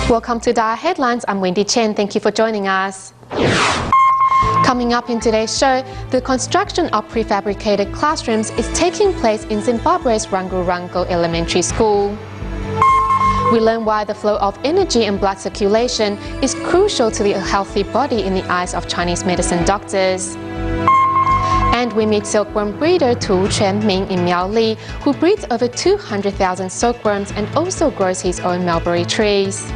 Welcome to DaAi Headlines. I'm Wendy Chen. Thank you for joining us. Coming up in today's show, the construction of prefabricated classrooms is taking place in Zimbabwe's Rango Elementary School. We learn why the flow of energy and blood circulation is crucial to the healthy body in the eyes of Chinese medicine doctors. And we meet silkworm breeder Tu Quanming in Miaoli, who breeds over 200,000 silkworms and also grows his own mulberry trees.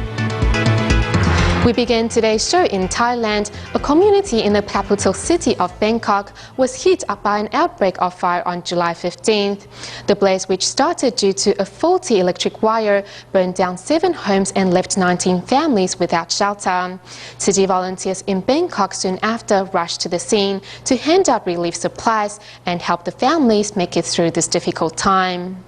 We begin today's show in Thailand. A community in the capital city of Bangkok was hit by an outbreak of fire on July 15th. The blaze, which started due to a faulty electric wire, burned down 7 homes and left 19 families without shelter. City volunteers in Bangkok soon after rushed to the scene to hand out relief supplies and help the families make it through this difficult time.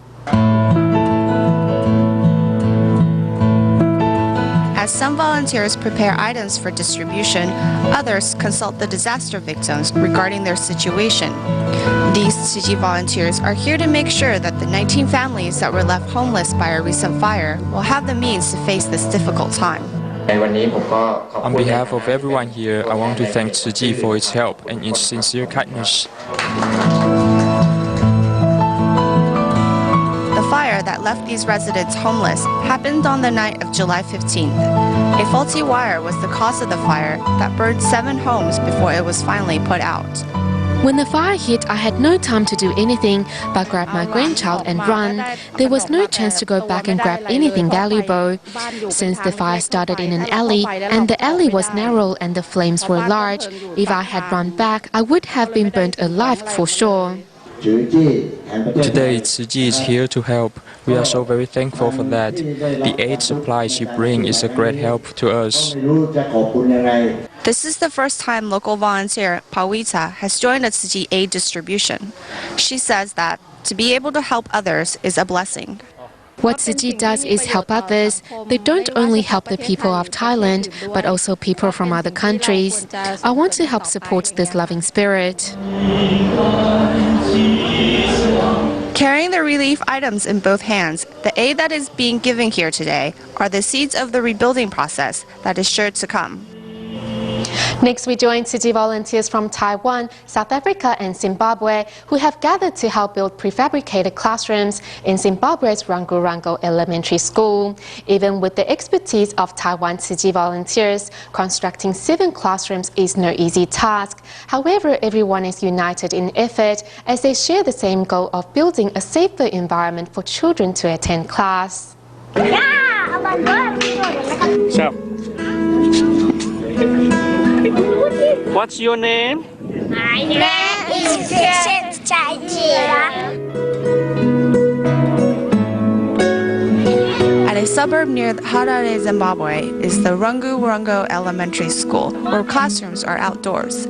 As some volunteers prepare items for distribution, others consult the disaster victims regarding their situation. These Tzu volunteers are here to make sure that the 19 families that were left homeless by a recent fire will have the means to face this difficult time. On behalf of everyone here, I want to thank Tzu for its help and its sincere kindness. The fire that left these residents homeless happened on the night of July 15th. A faulty wire was the cause of the fire that burned 7 homes before it was finally put out. When the fire hit, I had no time to do anything but grab my grandchild and run. There was no chance to go back and grab anything valuable. Since the fire started in an alley, and the alley was narrow and the flames were large, if I had run back, I would have been burnt alive for sure. Today, Tzu is here to help. We are so very thankful for that. The aid supplies you bring is a great help to us. This is the first time local volunteer Pawita has joined the Tzu aid distribution. She says that to be able to help others is a blessing. What Tzu does is help others. They don't only help the people of Thailand, but also people from other countries. I want to help support this loving spirit. Carrying the relief items in both hands, the aid that is being given here today are the seeds of the rebuilding process that is sure to come. Next, we join Tzu volunteers from Taiwan, South Africa and Zimbabwe who have gathered to help build prefabricated classrooms in Zimbabwe's Rango Elementary School. Even with the expertise of Taiwan Tzu volunteers, constructing 7 classrooms is no easy task. However, everyone is united in effort as they share the same goal of building a safer environment for children to attend class. What's your name? My name is At a suburb near Harare, Zimbabwe, is the Rango Elementary School, where classrooms are outdoors.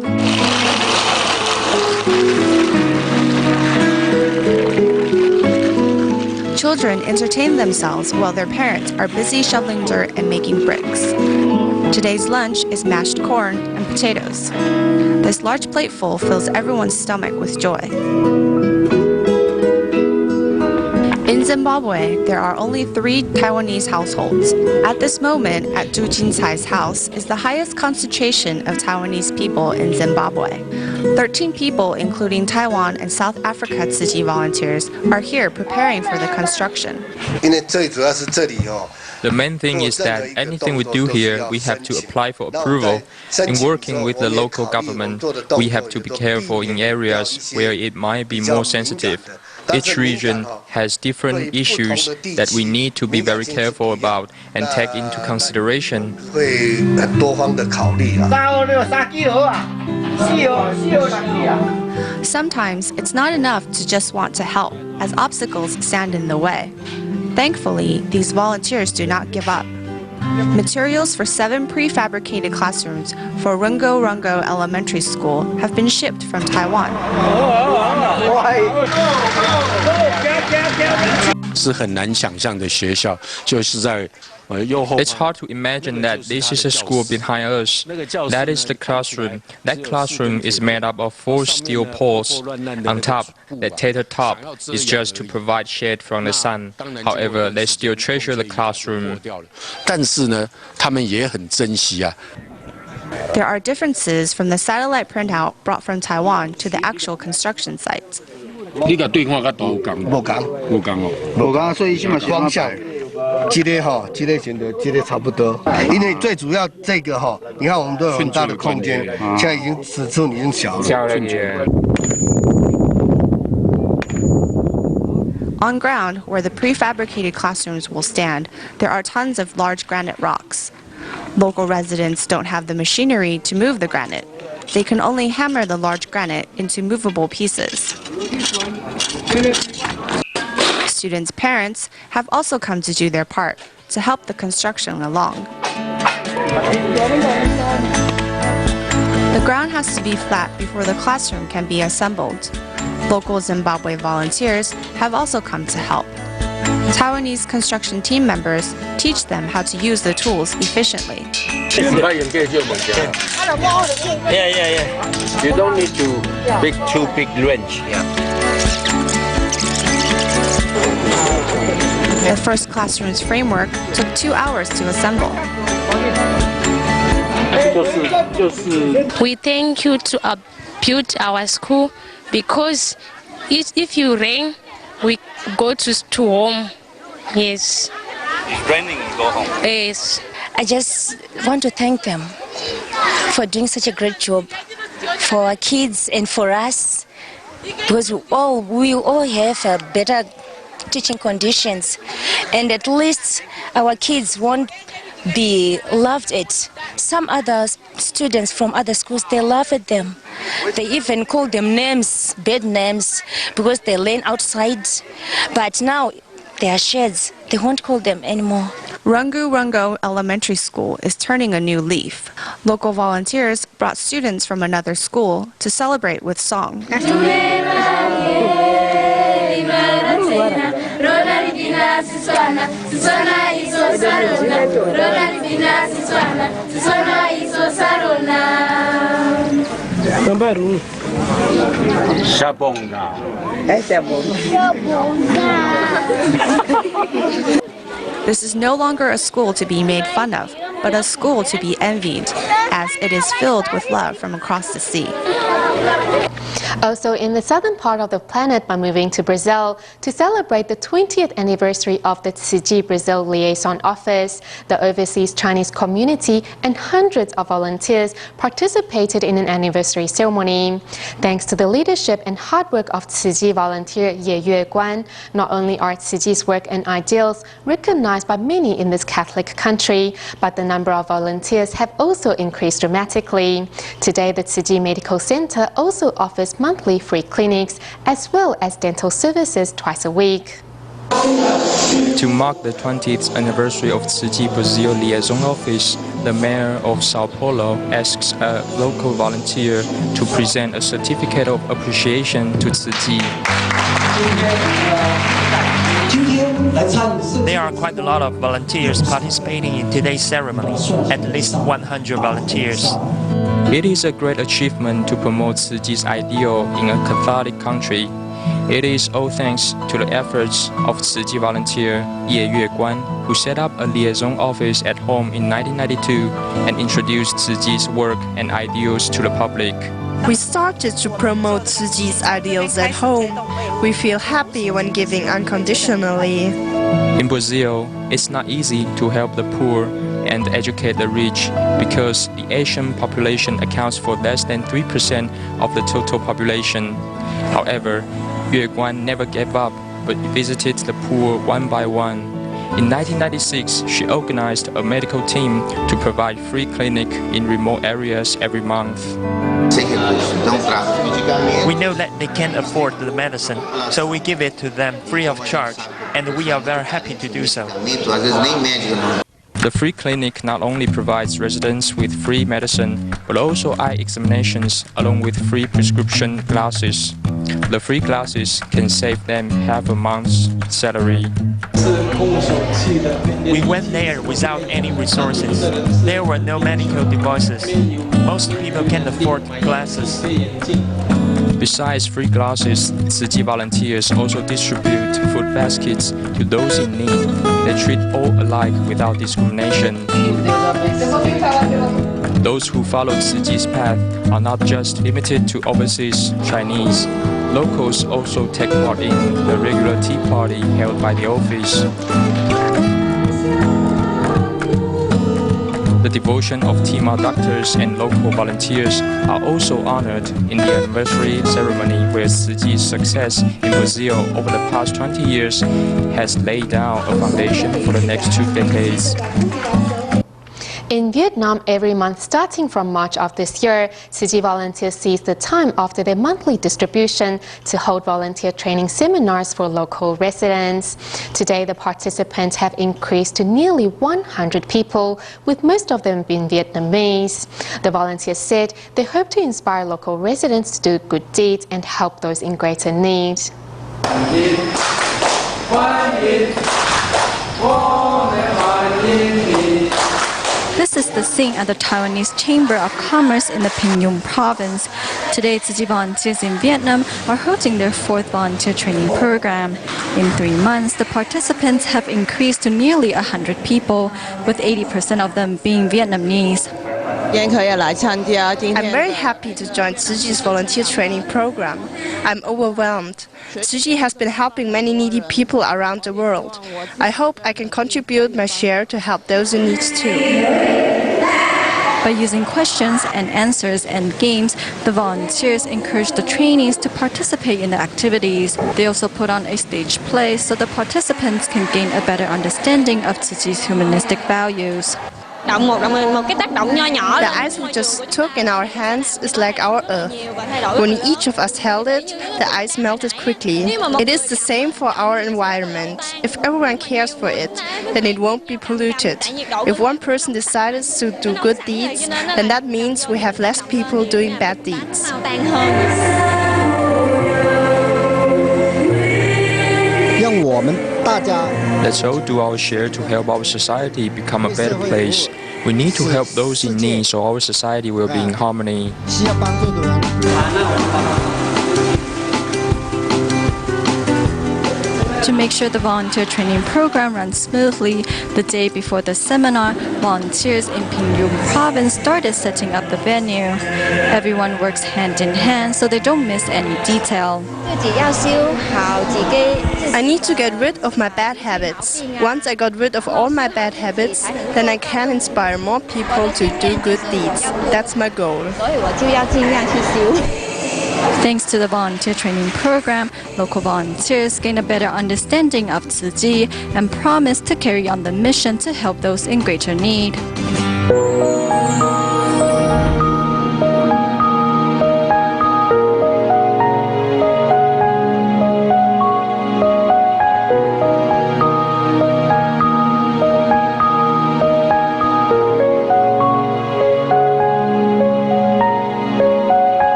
Children entertain themselves while their parents are busy shoveling dirt and making bricks. Today's lunch is mashed corn and potatoes. This large plateful fills everyone's stomach with joy. In Zimbabwe, there are only 3 Taiwanese households. At this moment, at Du Jincai's house is the highest concentration of Taiwanese people in Zimbabwe. 13 people, including Taiwan and South Africa Tzu volunteers, are here preparing for the construction. The main thing is that anything we do here, we have to apply for approval. In working with the local government, we have to be careful in areas where it might be more sensitive. Each region has different issues that we need to be very careful about and take into consideration. Sometimes it's not enough to just want to help, as obstacles stand in the way. Thankfully, these volunteers do not give up. Materials for 7 prefabricated classrooms for Rango Elementary School have been shipped from Taiwan. 是很难想象的学校，就是在。 It's hard to imagine that this is a school behind us. That is the classroom. That classroom is made up of 4 steel poles. On top, that tattered top is just to provide shade from the sun. However, they still treasure the classroom. 但是呢，他们也很珍惜啊。 There are differences from the satellite printout brought from Taiwan to the actual construction site. 你甲对看甲图共无共哦，无共，所以现在光效。 这个选的这个差不多，因为最主要这个你看我们都有很大的空间，现在已经尺寸已经小了。On ground, where the prefabricated classrooms will stand, there are tons of large granite rocks. Local residents don't have the machinery to move the granite. They can only hammer the large granite into movable pieces. Students' parents have also come to do their part to help the construction along. The ground has to be flat before the classroom can be assembled. Local Zimbabwe volunteers have also come to help. Taiwanese construction team members teach them how to use the tools efficiently. Yeah. You don't need to make too big wrench. The first classroom's framework took 2 hours to assemble. We thank you to build our school because if you rain, we go to home. Yes. It's raining, you go home. Yes. I just want to thank them for doing such a great job for our kids and for us, because we all have a better teaching conditions, and at least our kids won't be laughed at. Some other students from other schools, they laugh at them. They even call them names, bad names, because they learn outside. But now they are sheds. They won't call them anymore. Rungo Elementary School is turning a new leaf. Local volunteers brought students from another school to celebrate with song. This is no longer a school to be made fun of, but a school to be envied, as it is filled with love from across the sea. Also in the southern part of the planet, by moving to Brazil to celebrate the 20th anniversary of the Tzu Chi Brazil Liaison Office, the overseas Chinese community and hundreds of volunteers participated in an anniversary ceremony. Thanks to the leadership and hard work of Tzu Chi volunteer Ye Yueguan, not only are Tzu Chi's work and ideals recognized by many in this Catholic country, but the number of volunteers have also increased dramatically. Today, the Tzu Chi Medical Center also offers monthly free clinics as well as dental services twice a week. To mark the 20th anniversary of Tzu Chi Brazil Liaison Office, the mayor of Sao Paulo asks a local volunteer to present a certificate of appreciation to Tzu Chi. There are quite a lot of volunteers participating in today's ceremony, at least 100 volunteers. It is a great achievement to promote Tzu Chi's ideal in a Catholic country. It is all thanks to the efforts of Tzu Chi volunteer Ye Yueguan, who set up a liaison office at home in 1992 and introduced Tzu Chi's work and ideals to the public. We started to promote Tzu Chi's ideals at home. We feel happy when giving unconditionally. In Brazil, it's not easy to help the poor and educate the rich because the Asian population accounts for less than 3% of the total population. However, Yueguan never gave up but visited the poor one by one. In 1996, she organized a medical team to provide free clinic in remote areas every month. We know that they can't afford the medicine, so we give it to them free of charge, and we are very happy to do so. The free clinic not only provides residents with free medicine, but also eye examinations along with free prescription glasses. The free classes can save them half a month's salary. We went there without any resources. There were no medical devices. Most people can't afford classes. Besides free classes, Tzu Chi volunteers also distribute food baskets to those in need. They treat all alike without discrimination. Those who follow Tzu Chi's path are not just limited to overseas Chinese. Locals also take part in the regular tea party held by the office. The devotion of Tima doctors and local volunteers are also honored in the anniversary ceremony, where Tzu Chi's success in Brazil over the past 20 years has laid down a foundation for the next 2 decades. In Vietnam, every month starting from March of this year, Tzu Chi volunteers seize the time after their monthly distribution to hold volunteer training seminars for local residents. Today, the participants have increased to nearly 100 people, with most of them being Vietnamese. The volunteers said they hope to inspire local residents to do good deeds and help those in greater need. This is the scene at the Taiwanese Chamber of Commerce in the Pinh Nhung province. Today, Tzu Chi volunteers in Vietnam are holding their 4th volunteer training program. In 3 months, the participants have increased to nearly 100 people, with 80% of them being Vietnamese. I'm very happy to join Tzu Chi's volunteer training program. I'm overwhelmed. Tzu Chi has been helping many needy people around the world. I hope I can contribute my share to help those in need too. By using questions and answers and games, the volunteers encourage the trainees to participate in the activities. They also put on a stage play so the participants can gain a better understanding of Tzu Chi's humanistic values. The ice we just took in our hands is like our earth. When each of us held it, the ice melted quickly. It is the same for our environment. If everyone cares for it, then it won't be polluted. If one person decides to do good deeds, then that means we have less people doing bad deeds. Let's all do our share to help our society become a better place. We need to help those in need so our society will be in harmony. To make sure the volunteer training program runs smoothly, the day before the seminar, volunteers in Pinh Nhung province started setting up the venue. Everyone works hand in hand so they don't miss any detail. I need to get rid of my bad habits. Once I got rid of all my bad habits, then I can inspire more people to do good deeds. That's my goal. Thanks to the volunteer training program, local volunteers gain a better understanding of Tzu Chi and promise to carry on the mission to help those in greater need.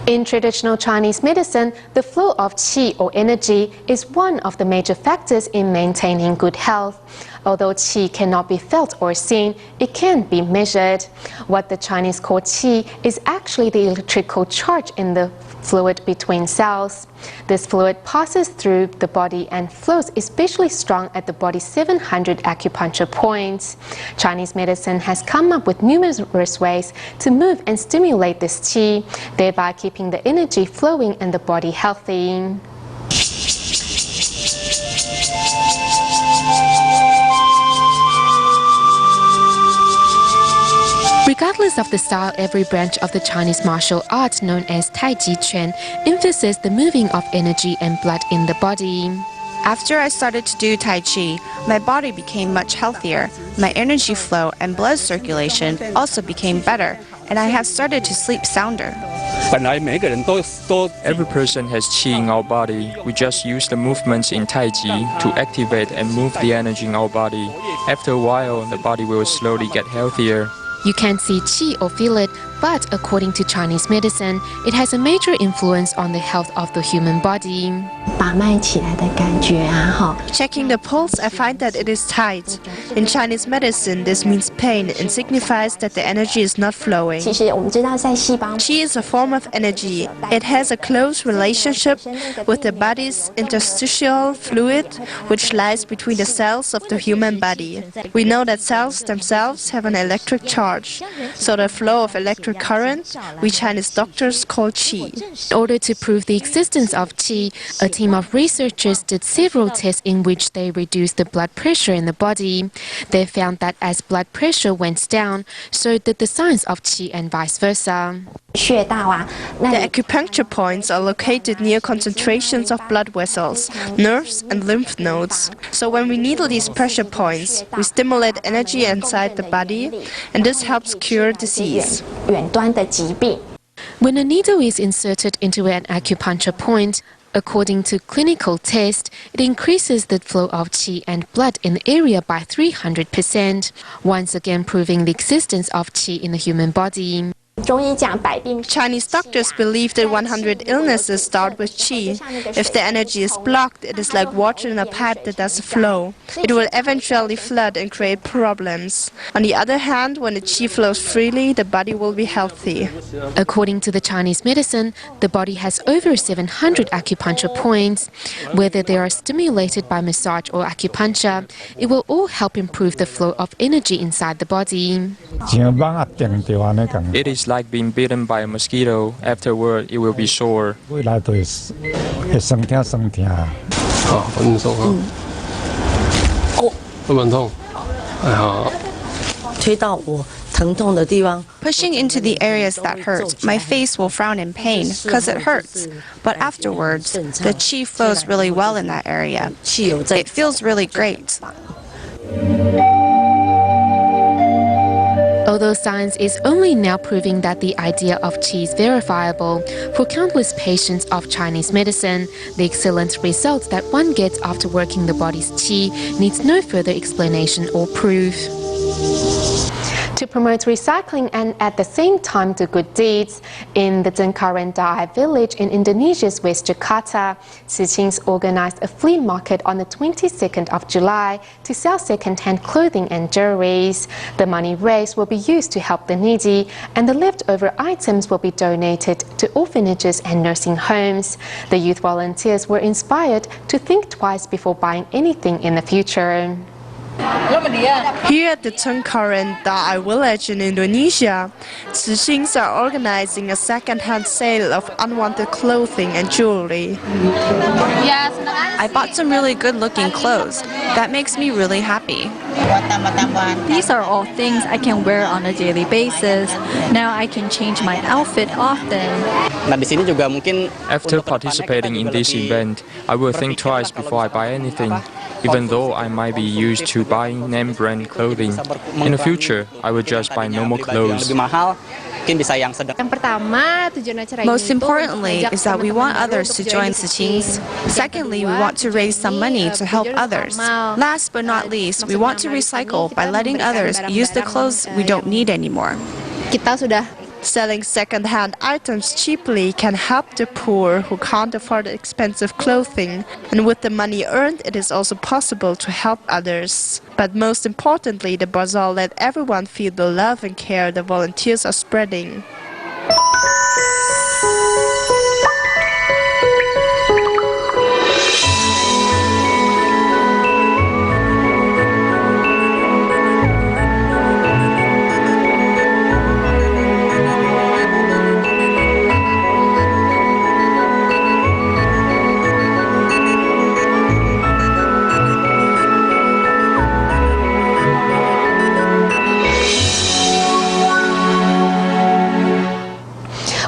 In traditional Chinese medicine, the flow of qi or energy is one of the major factors in maintaining good health. Although qi cannot be felt or seen, it can be measured. What the Chinese call qi is actually the electrical charge in the fluid between cells. This fluid passes through the body and flows especially strong at the body's 700 acupuncture points. Chinese medicine has come up with numerous ways to move and stimulate this qi, thereby keeping the energy flowing and the body healthy. Regardless of the style, every branch of the Chinese martial art known as Tai Chi Chuan emphasizes the moving of energy and blood in the body. After I started to do Tai Chi, my body became much healthier. My energy flow and blood circulation also became better, and I have started to sleep sounder. Every person has qi in our body. We just use the movements in Tai Chi to activate and move the energy in our body. After a while, the body will slowly get healthier. You can't see qi or feel it, but according to Chinese medicine, it has a major influence on the health of the human body. Checking the pulse, I find that it is tight. In Chinese medicine, this means pain and signifies that the energy is not flowing. Qi is a form of energy. It has a close relationship with the body's interstitial fluid, which lies between the cells of the human body. We know that cells themselves have an electric charge, so the flow of electric current we Chinese doctors call qi. In order to prove the existence of qi, a team of researchers did several tests in which they reduced the blood pressure in the body. They found that as blood pressure went down, so did the signs of qi and vice versa. The acupuncture points are located near concentrations of blood vessels, nerves and lymph nodes. So when we needle these pressure points, we stimulate energy inside the body, and this helps cure disease. When a needle is inserted into an acupuncture point, according to clinical tests, it increases the flow of qi and blood in the area by 300%, once again proving the existence of qi in the human body. Chinese doctors believe that 100 illnesses start with qi. If the energy is blocked, it is like water in a pipe that doesn't flow. It will eventually flood and create problems. On the other hand, when the qi flows freely, the body will be healthy. According to the Chinese medicine, the body has over 700 acupuncture points. Whether they are stimulated by massage or acupuncture, it will all help improve the flow of energy inside the body. It is like being bitten by a mosquito. Afterward, it will be sore. 未来都会生疼生疼。好，很痛啊。会很痛。哎好。推到我疼痛的地方。 Pushing into the areas that hurt, my face will frown in pain because it hurts. But afterwards, the qi flows really well in that area. It feels really great. Although science is only now proving that the idea of qi is verifiable, for countless patients of Chinese medicine, the excellent results that one gets after working the body's qi needs no further explanation or proof. To promote recycling and at the same time do good deeds, in the Tengkaren DaAi village in Indonesia's West Jakarta, Sichings organized a flea market on the 22nd of July to sell second-hand clothing and jewelries. The money raised will be used to help the needy, and the leftover items will be donated to orphanages and nursing homes. The youth volunteers were inspired to think twice before buying anything in the future. Here at the Tengkaren DaAi village in Indonesia, Sichings are organizing a second-hand sale of unwanted clothing and jewelry. I bought some really good-looking clothes. That makes me really happy. These are all things I can wear on a daily basis. Now I can change my outfit often. After participating in this event, I will think twice before I buy anything, even though I might be used to buying name brand clothing. In the future, I will just buy normal clothes. Most importantly is that we want others to join Sichings. Secondly, we want to raise some money to help others. Last but not least, we want to recycle by letting others use the clothes we don't need anymore. Selling second-hand items cheaply can help the poor who can't afford expensive clothing. And with the money earned, it is also possible to help others. But most importantly, the bazaar let everyone feel the love and care the volunteers are spreading.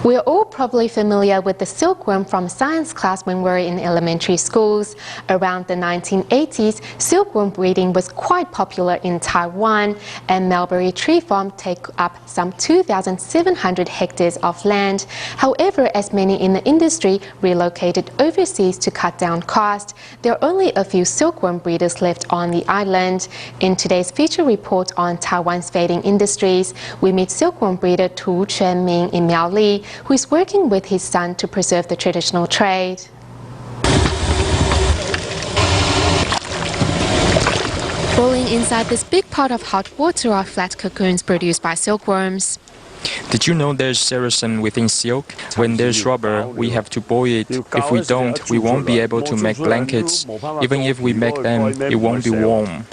We are all probably familiar with the silkworm from science class when we were in elementary schools. Around the 1980s, silkworm breeding was quite popular in Taiwan, and Mulberry Tree Farm take up some 2,700 hectares of land. However, as many in the industry relocated overseas to cut down cost, there are only a few silkworm breeders left on the island. In today's feature report on Taiwan's fading industries, we meet silkworm breeder Tu Chuan-Ming in Miaoli, who is working with his son to preserve the traditional trade. Rolling inside this big pot of hot water are flat cocoons produced by silkworms. Did you know there's sericin within silk? When there's rubber, we have to boil it. If we don't, we won't be able to make blankets. Even if we make them, it won't be warm.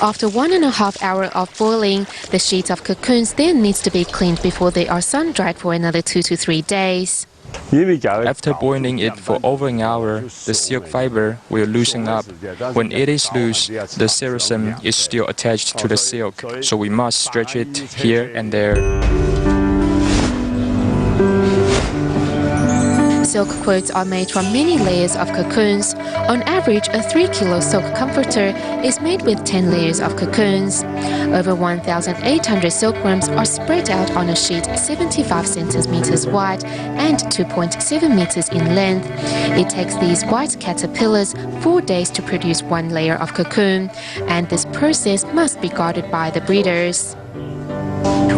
After 1.5 hours of boiling, the sheets of cocoons then needs to be cleaned before they are sun-dried for another 2 to 3 days. After boiling it for over an hour, the silk fiber will loosen up. When it is loose, the sericin is still attached to the silk, so we must stretch it here and there. Silk quotes are made from many layers of cocoons. On average, a 3-kilo silk comforter is made with 10 layers of cocoons. Over 1,800 silkworms are spread out on a sheet 75 centimeters wide and 2.7 meters in length. It takes these white caterpillars 4 days to produce 1 layer of cocoon, and this process must be guarded by the breeders.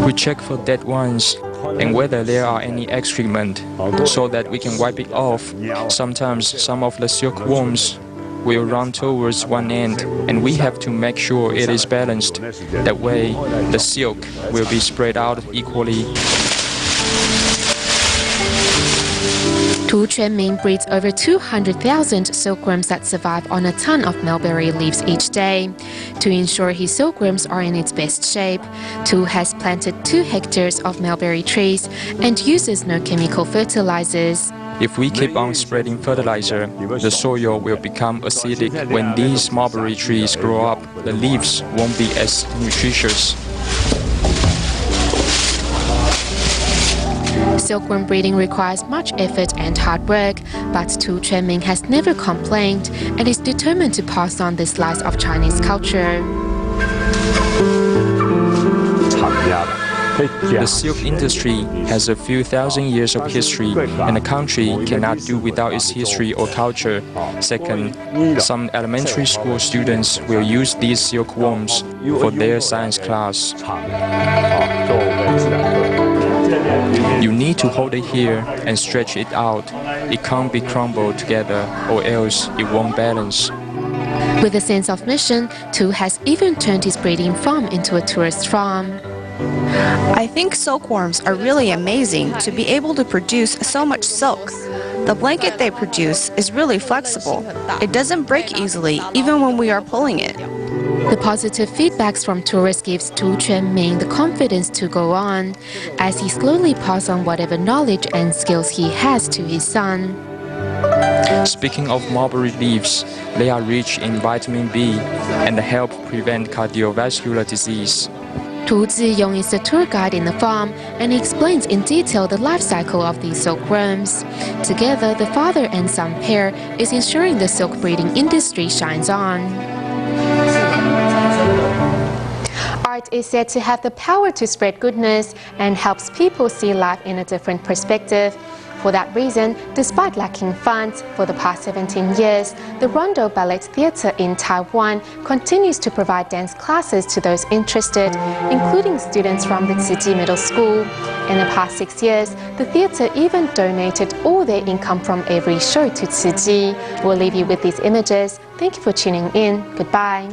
We check for dead ones and whether there are any excrement, so that we can wipe it off. Sometimes some of the silkworms will run towards one end, and we have to make sure it is balanced. That way, the silk will be spread out equally. Tu Chuan-Ming breeds over 200,000 silkworms that survive on a ton of mulberry leaves each day. To ensure his silkworms are in its best shape, Tu has planted 2 hectares of mulberry trees and uses no chemical fertilizers. If we keep on spreading fertilizer, the soil will become acidic. When these mulberry trees grow up, the leaves won't be as nutritious. Silkworm breeding requires much effort and hard work, but Tu Chuan-Ming has never complained and is determined to pass on this slice of Chinese culture. The silk industry has a few thousand years of history, and the country cannot do without its history or culture. Second, some elementary school students will use these silkworms for their science class. You need to hold it here and stretch it out. It can't be crumbled together, or else it won't balance. With a sense of mission, Tu has even turned his breeding farm into a tourist farm. I think silkworms are really amazing to be able to produce so much silk. The blanket they produce is really flexible. It doesn't break easily, even when we are pulling it. The positive feedbacks from tourists gives Tu Chuan-Ming the confidence to go on, as he slowly passes on whatever knowledge and skills he has to his son. Speaking of mulberry leaves, they are rich in vitamin B and help prevent cardiovascular disease. Tu Ziyong is the tour guide in the farm, and he explains in detail the life cycle of these silkworms. Together, the father and son pair is ensuring the silk breeding industry shines on. Art is said to have the power to spread goodness and helps people see life in a different perspective. For that reason, despite lacking funds, for the past 17 years, the Rondo Ballet Theatre in Taiwan continues to provide dance classes to those interested, including students from the Tzu Chi Middle School. In the past 6 years, the theatre even donated all their income from every show to Tzu Chi. We'll leave you with these images. Thank you for tuning in. Goodbye.